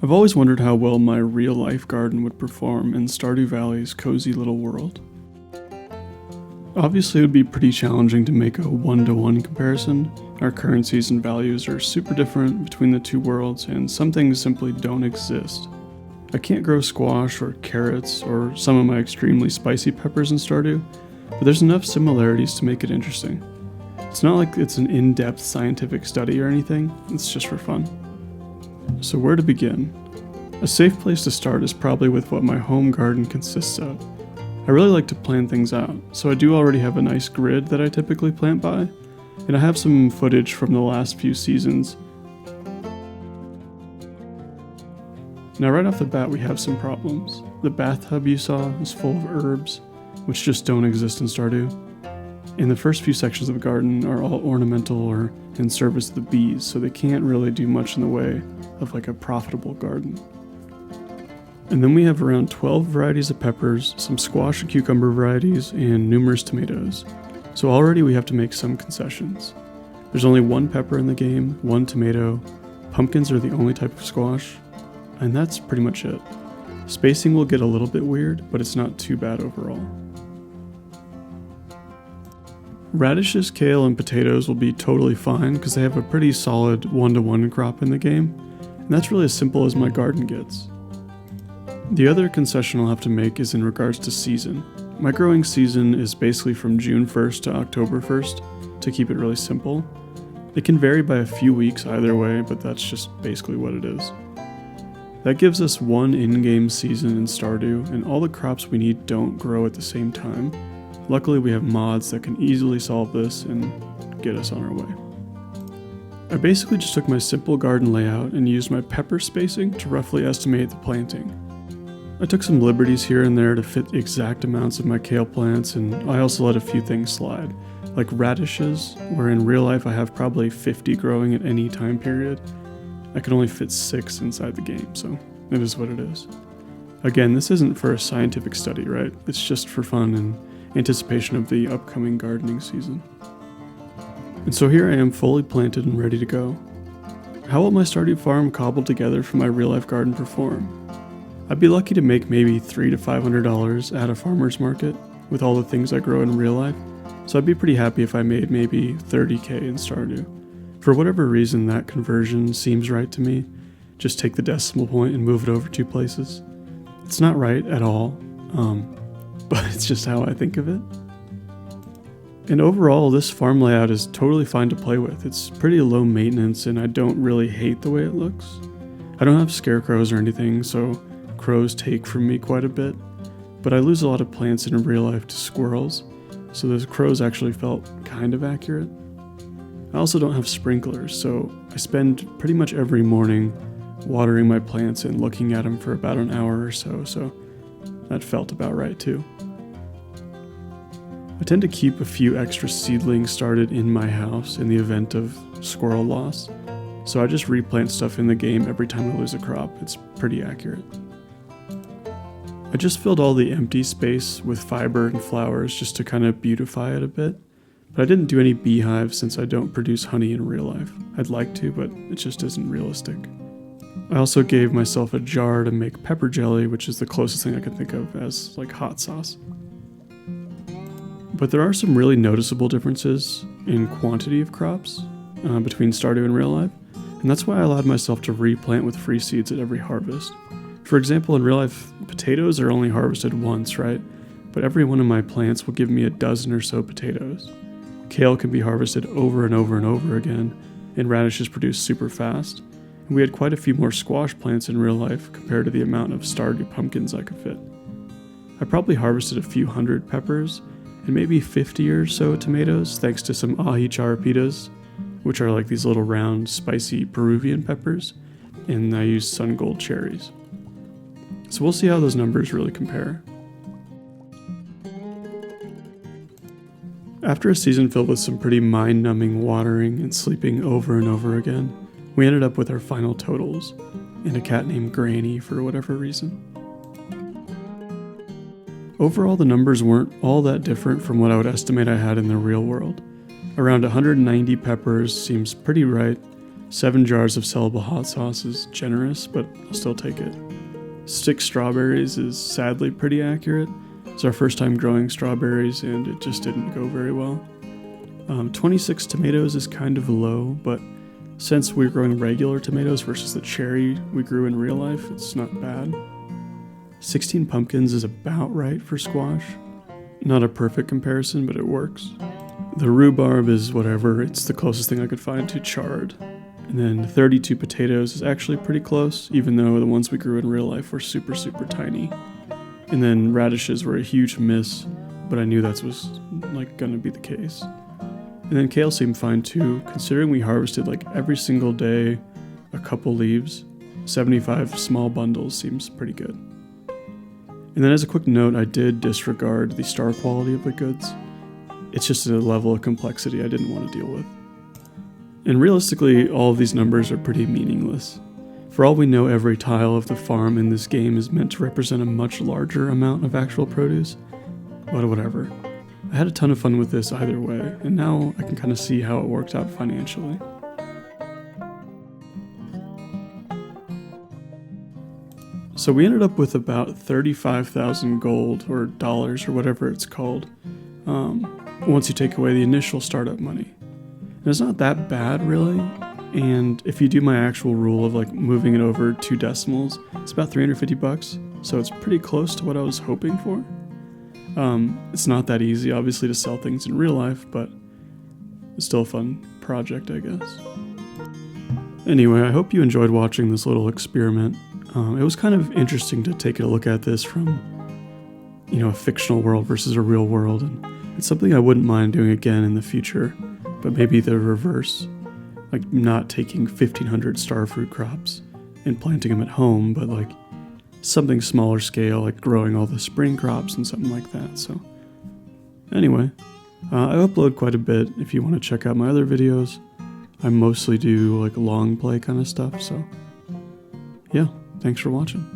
I've always wondered how well my real-life garden would perform in Stardew Valley's cozy little world. Obviously, it would be pretty challenging to make a one-to-one comparison. Our currencies and values are super different between the two worlds, and some things simply don't exist. I can't grow squash or carrots or some of my extremely spicy peppers in Stardew, but there's enough similarities to make it interesting. It's not like it's an in-depth scientific study or anything, it's just for fun. So where to begin? A safe place to start is probably with what my home garden consists of. I really like to plan things out, so I do already have a nice grid that I typically plant by, and I have some footage from the last few seasons. Now right off the bat we have some problems. The bathtub you saw is full of herbs, which just don't exist in Stardew. And the first few sections of the garden are all ornamental or in service of the bees, so they can't really do much in the way of like a profitable garden. And then we have around 12 varieties of peppers, some squash and cucumber varieties, and numerous tomatoes. So already we have to make some concessions. There's only one pepper in the game, one tomato, pumpkins are the only type of squash, and that's pretty much it. Spacing will get a little bit weird, but it's not too bad overall. Radishes, kale, and potatoes will be totally fine because they have a pretty solid one-to-one crop in the game, and that's really as simple as my garden gets. The other concession I'll have to make is in regards to season. My growing season is basically from June 1st to October 1st, to keep it really simple. It can vary by a few weeks either way, but that's just basically what it is. That gives us one in-game season in Stardew, and all the crops we need don't grow at the same time. Luckily we have mods that can easily solve this and get us on our way. I basically just took my simple garden layout and used my pepper spacing to roughly estimate the planting. I took some liberties here and there to fit exact amounts of my kale plants, and I also let a few things slide, like radishes, where in real life I have probably 50 growing at any time period. I can only fit 6 inside the game, so it is what it is. Again, this isn't for a scientific study, right? It's just for fun and anticipation of the upcoming gardening season. And so here I am fully planted and ready to go. How will my Stardew farm cobbled together for my real-life garden perform? I'd be lucky to make maybe $300 to $500 at a farmer's market with all the things I grow in real life, so I'd be pretty happy if I made maybe $30K in Stardew. For whatever reason, that conversion seems right to me. Just take the decimal point and move it over 2 places. It's not right at all, but it's just how I think of it. And overall, this farm layout is totally fine to play with. It's pretty low maintenance and I don't really hate the way it looks. I don't have scarecrows or anything, so crows take from me quite a bit, but I lose a lot of plants in real life to squirrels, so those crows actually felt kind of accurate. I also don't have sprinklers, so I spend pretty much every morning watering my plants and looking at them for about an hour or so that felt about right too. I tend to keep a few extra seedlings started in my house in the event of squirrel loss, so I just replant stuff in the game every time I lose a crop. It's pretty accurate. I just filled all the empty space with fiber and flowers just to kind of beautify it a bit, but I didn't do any beehives since I don't produce honey in real life. I'd like to, but it just isn't realistic. I also gave myself a jar to make pepper jelly, which is the closest thing I can think of as like hot sauce. But there are some really noticeable differences in quantity of crops between Stardew and real life, and that's why I allowed myself to replant with free seeds at every harvest. For example, in real life, potatoes are only harvested once, right? But every one of my plants will give me a dozen or so potatoes. Kale can be harvested over and over and over again, and radishes produce super fast. And we had quite a few more squash plants in real life compared to the amount of Stardew pumpkins I could fit. I probably harvested a few hundred peppers, and maybe 50 or so tomatoes thanks to some ají charapitas, which are like these little round, spicy Peruvian peppers, and I used sun gold cherries. So we'll see how those numbers really compare. After a season filled with some pretty mind-numbing watering and sleeping over and over again, we ended up with our final totals, and a cat named Granny for whatever reason. Overall, the numbers weren't all that different from what I would estimate I had in the real world. Around 190 peppers seems pretty right, 7 jars of sellable hot sauce is generous, but I'll still take it. 6 strawberries is sadly pretty accurate. It's our first time growing strawberries and it just didn't go very well. 26 tomatoes is kind of low, but since we're growing regular tomatoes versus the cherry we grew in real life, it's not bad. 16 pumpkins is about right for squash. Not a perfect comparison, but it works. The rhubarb is whatever, it's the closest thing I could find to chard. And then 32 potatoes is actually pretty close, even though the ones we grew in real life were super, super tiny. And then radishes were a huge miss, but I knew that was like gonna be the case. And then kale seemed fine too, considering we harvested like every single day a couple leaves. 75 small bundles seems pretty good. And then as a quick note, I did disregard the star quality of the goods. It's just a level of complexity I didn't want to deal with. And realistically, all of these numbers are pretty meaningless. For all we know, every tile of the farm in this game is meant to represent a much larger amount of actual produce, but whatever. I had a ton of fun with this either way, and now I can kind of see how it worked out financially. So we ended up with about 35,000 gold, or dollars, or whatever it's called, once you take away the initial startup money. And it's not that bad, really, and if you do my actual rule of like moving it over 2 decimals, it's about 350 bucks, so it's pretty close to what I was hoping for. It's not that easy, obviously, to sell things in real life, but it's still a fun project, I guess. Anyway, I hope you enjoyed watching this little experiment. It was kind of interesting to take a look at this from, a fictional world versus a real world, and it's something I wouldn't mind doing again in the future, but maybe the reverse, like not taking 1,500 starfruit crops and planting them at home, but like something smaller scale, like growing all the spring crops and something like that. So anyway, I upload quite a bit if you want to check out my other videos. I mostly do like long play kind of stuff, so yeah. Thanks for watching.